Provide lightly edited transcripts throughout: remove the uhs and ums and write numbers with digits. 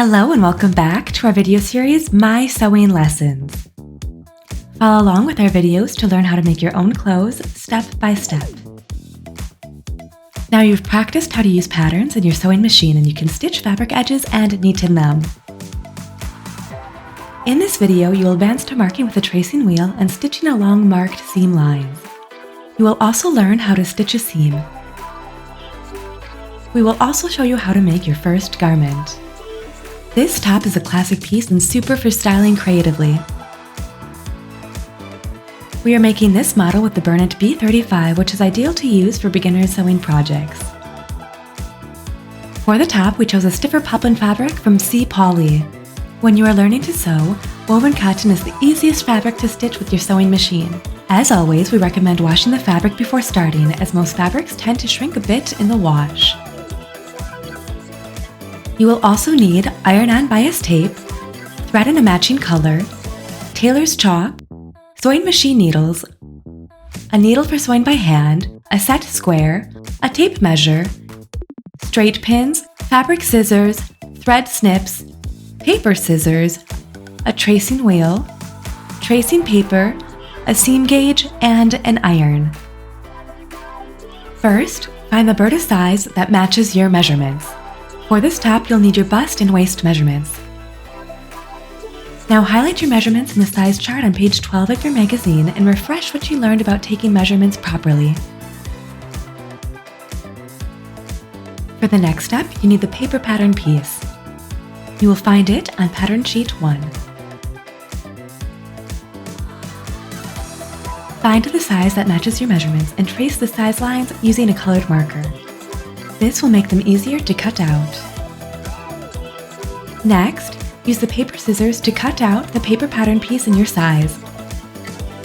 Hello and welcome back to our video series, My Sewing Lessons. Follow along with our videos to learn how to make your own clothes step by step. Now you've practiced how to use patterns in your sewing machine and you can stitch fabric edges and neaten them. In this video, you will advance to marking with a tracing wheel and stitching along marked seam lines. You will also learn how to stitch a seam. We will also show you how to make your first garment. This top is a classic piece and super for styling creatively. We are making this model with the Burda B35, which is ideal to use for beginner sewing projects. For the top, we chose a stiffer poplin fabric from C. Poly. When you are learning to sew, woven cotton is the easiest fabric to stitch with your sewing machine. As always, we recommend washing the fabric before starting, as most fabrics tend to shrink a bit in the wash. You will also need iron-on bias tape, thread in a matching color, tailor's chalk, sewing machine needles, a needle for sewing by hand, a set square, a tape measure, straight pins, fabric scissors, thread snips, paper scissors, a tracing wheel, tracing paper, a seam gauge, and an iron. First, find the Burda size that matches your measurements. For this top, you'll need your bust and waist measurements. Now highlight your measurements in the size chart on page 12 of your magazine and refresh what you learned about taking measurements properly. For the next step, you need the paper pattern piece. You will find it on pattern sheet 1. Find the size that matches your measurements and trace the size lines using a colored marker. This will make them easier to cut out. Next, use the paper scissors to cut out the paper pattern piece in your size.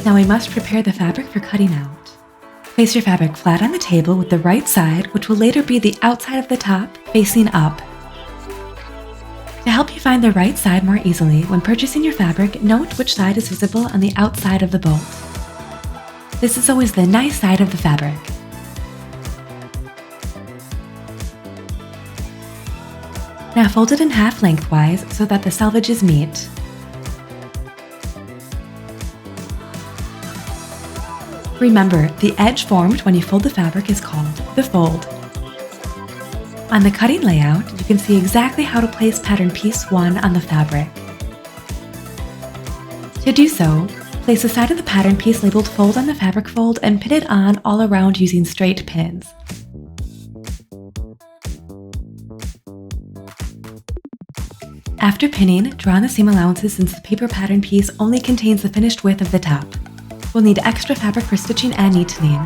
Now we must prepare the fabric for cutting out. Place your fabric flat on the table with the right side, which will later be the outside of the top, facing up. To help you find the right side more easily, when purchasing your fabric, note which side is visible on the outside of the bolt. This is always the nice side of the fabric. Now fold it in half lengthwise so that the selvages meet. Remember, the edge formed when you fold the fabric is called the fold. On the cutting layout, you can see exactly how to place pattern piece 1 on the fabric. To do so, place the side of the pattern piece labeled fold on the fabric fold and pin it on all around using straight pins. After pinning, draw on the seam allowances since the paper pattern piece only contains the finished width of the top. We'll need extra fabric for stitching and neatening.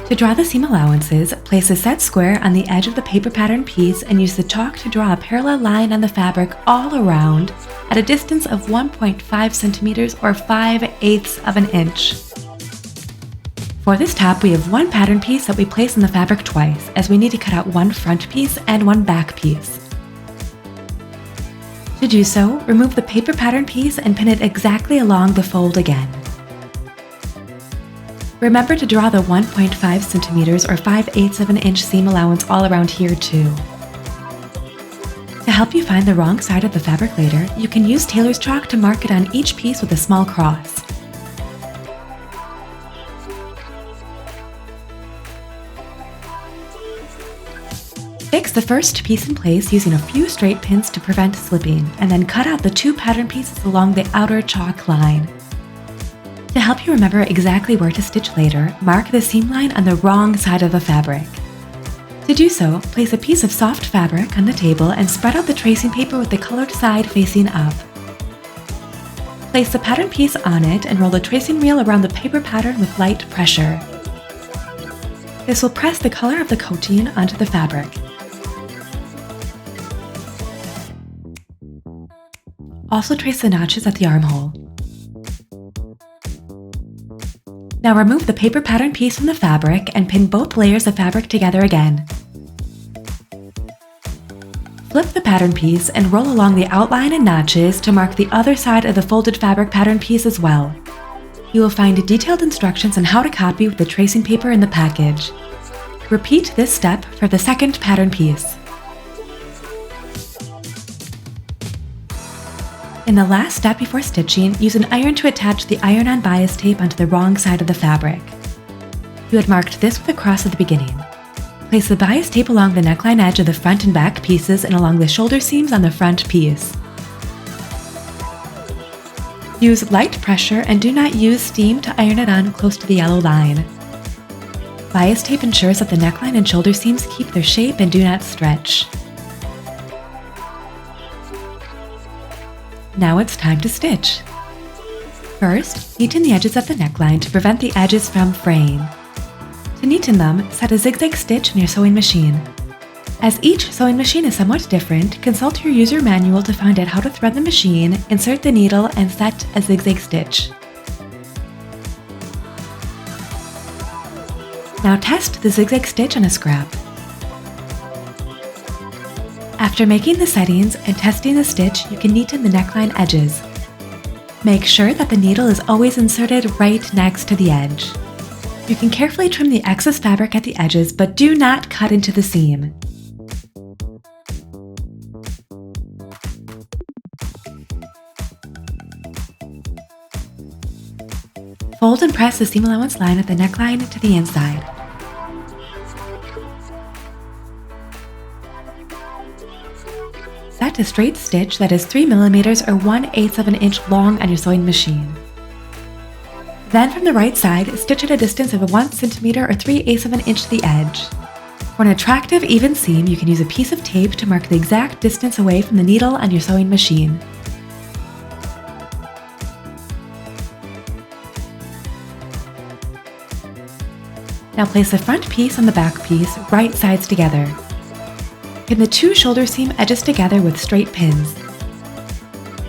To draw the seam allowances, place a set square on the edge of the paper pattern piece and use the chalk to draw a parallel line on the fabric all around at a distance of 1.5 centimeters or 5/8 of an inch. For this top, we have one pattern piece that we place in the fabric twice, as we need to cut out one front piece and one back piece. To do so, remove the paper pattern piece and pin it exactly along the fold again. Remember to draw the 1.5 centimeters or 5/8 of an inch seam allowance all around here too. To help you find the wrong side of the fabric later, you can use tailor's chalk to mark it on each piece with a small cross. Fix the first piece in place using a few straight pins to prevent slipping, and then cut out the 2 pattern pieces along the outer chalk line. To help you remember exactly where to stitch later, mark the seam line on the wrong side of the fabric. To do so, place a piece of soft fabric on the table and spread out the tracing paper with the colored side facing up. Place the pattern piece on it and roll the tracing wheel around the paper pattern with light pressure. This will press the color of the coating onto the fabric. Also trace the notches at the armhole. Now remove the paper pattern piece from the fabric and pin both layers of fabric together again. Flip the pattern piece and roll along the outline and notches to mark the other side of the folded fabric pattern piece as well. You will find detailed instructions on how to copy with the tracing paper in the package. Repeat this step for the second pattern piece. In the last step before stitching, use an iron to attach the iron-on bias tape onto the wrong side of the fabric. You had marked this with a cross at the beginning. Place the bias tape along the neckline edge of the front and back pieces and along the shoulder seams on the front piece. Use light pressure and do not use steam to iron it on close to the yellow line. Bias tape ensures that the neckline and shoulder seams keep their shape and do not stretch. Now it's time to stitch. First, neaten the edges of the neckline to prevent the edges from fraying. To neaten them, set a zigzag stitch in your sewing machine. As each sewing machine is somewhat different, consult your user manual to find out how to thread the machine, insert the needle, and set a zigzag stitch. Now test the zigzag stitch on a scrap. After making the settings and testing the stitch, you can neaten the neckline edges. Make sure that the needle is always inserted right next to the edge. You can carefully trim the excess fabric at the edges, but do not cut into the seam. Fold and press the seam allowance line at the neckline to the inside. Set a straight stitch that is 3 mm or 1/8 of an inch long on your sewing machine. Then from the right side, stitch at a distance of 1 cm or 3/8 of an inch to the edge. For an attractive even seam, you can use a piece of tape to mark the exact distance away from the needle on your sewing machine. Now place the front piece and the back piece right sides together. Pin the two shoulder seam edges together with straight pins.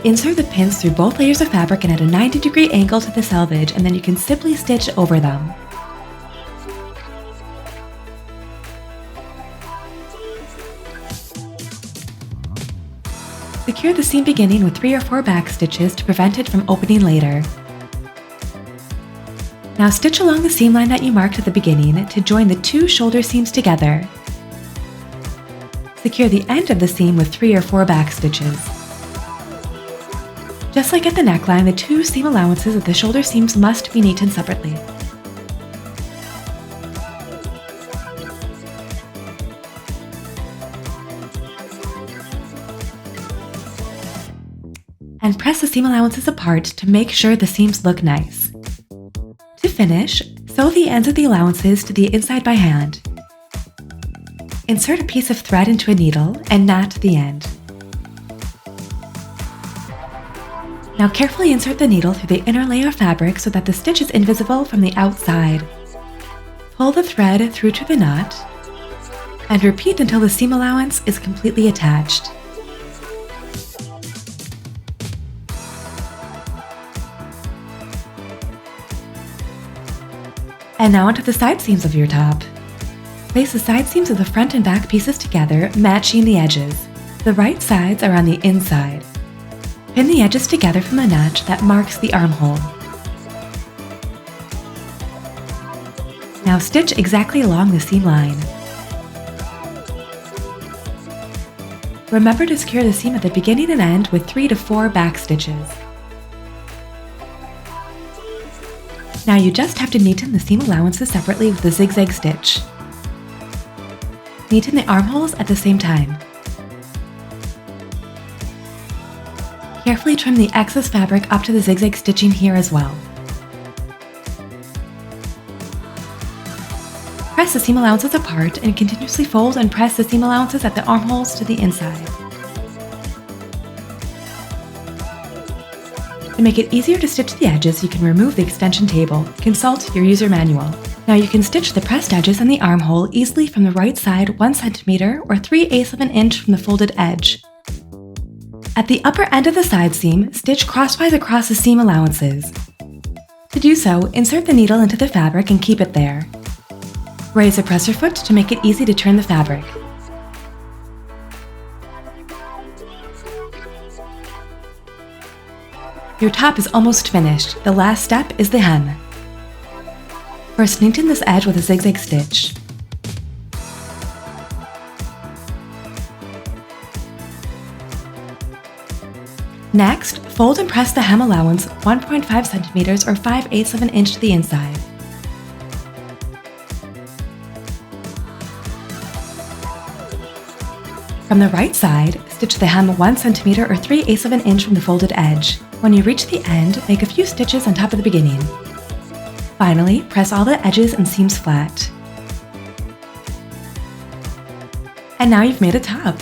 Insert the pins through both layers of fabric and at a 90-degree angle to the selvage, and then you can simply stitch over them. Secure the seam beginning with 3 or 4 back stitches to prevent it from opening later. Now stitch along the seam line that you marked at the beginning to join the two shoulder seams together. Secure the end of the seam with 3 or 4 back stitches. Just like at the neckline, the two seam allowances of the shoulder seams must be neatened separately. And press the seam allowances apart to make sure the seams look nice. To finish, sew the ends of the allowances to the inside by hand. Insert a piece of thread into a needle and knot the end. Now carefully insert the needle through the inner layer of fabric so that the stitch is invisible from the outside. Pull the thread through to the knot and repeat until the seam allowance is completely attached. And now onto the side seams of your top. Place the side seams of the front and back pieces together, matching the edges. The right sides are on the inside. Pin the edges together from the notch that marks the armhole. Now stitch exactly along the seam line. Remember to secure the seam at the beginning and end with 3 to 4 back stitches. Now you just have to neaten the seam allowances separately with the zigzag stitch. Neaten the armholes at the same time. Carefully trim the excess fabric up to the zigzag stitching here as well. Press the seam allowances apart and continuously fold and press the seam allowances at the armholes to the inside. To make it easier to stitch the edges, you can remove the extension table. Consult your user manual. Now you can stitch the pressed edges on the armhole easily from the right side 1 cm or 3/8 of an inch from the folded edge. At the upper end of the side seam, stitch crosswise across the seam allowances. To do so, insert the needle into the fabric and keep it there. Raise the presser foot to make it easy to turn the fabric. Your top is almost finished. The last step is the hem. First, neaten this edge with a zigzag stitch. Next, fold and press the hem allowance 1.5 centimeters or 5/8 of an inch to the inside. From the right side, stitch the hem 1 centimeter or 3/8 of an inch from the folded edge. When you reach the end, make a few stitches on top of the beginning. Finally, press all the edges and seams flat. And now you've made a top!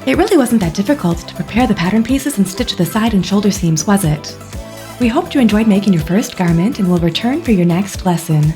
It really wasn't that difficult to prepare the pattern pieces and stitch the side and shoulder seams, was it? We hope you enjoyed making your first garment and will return for your next lesson.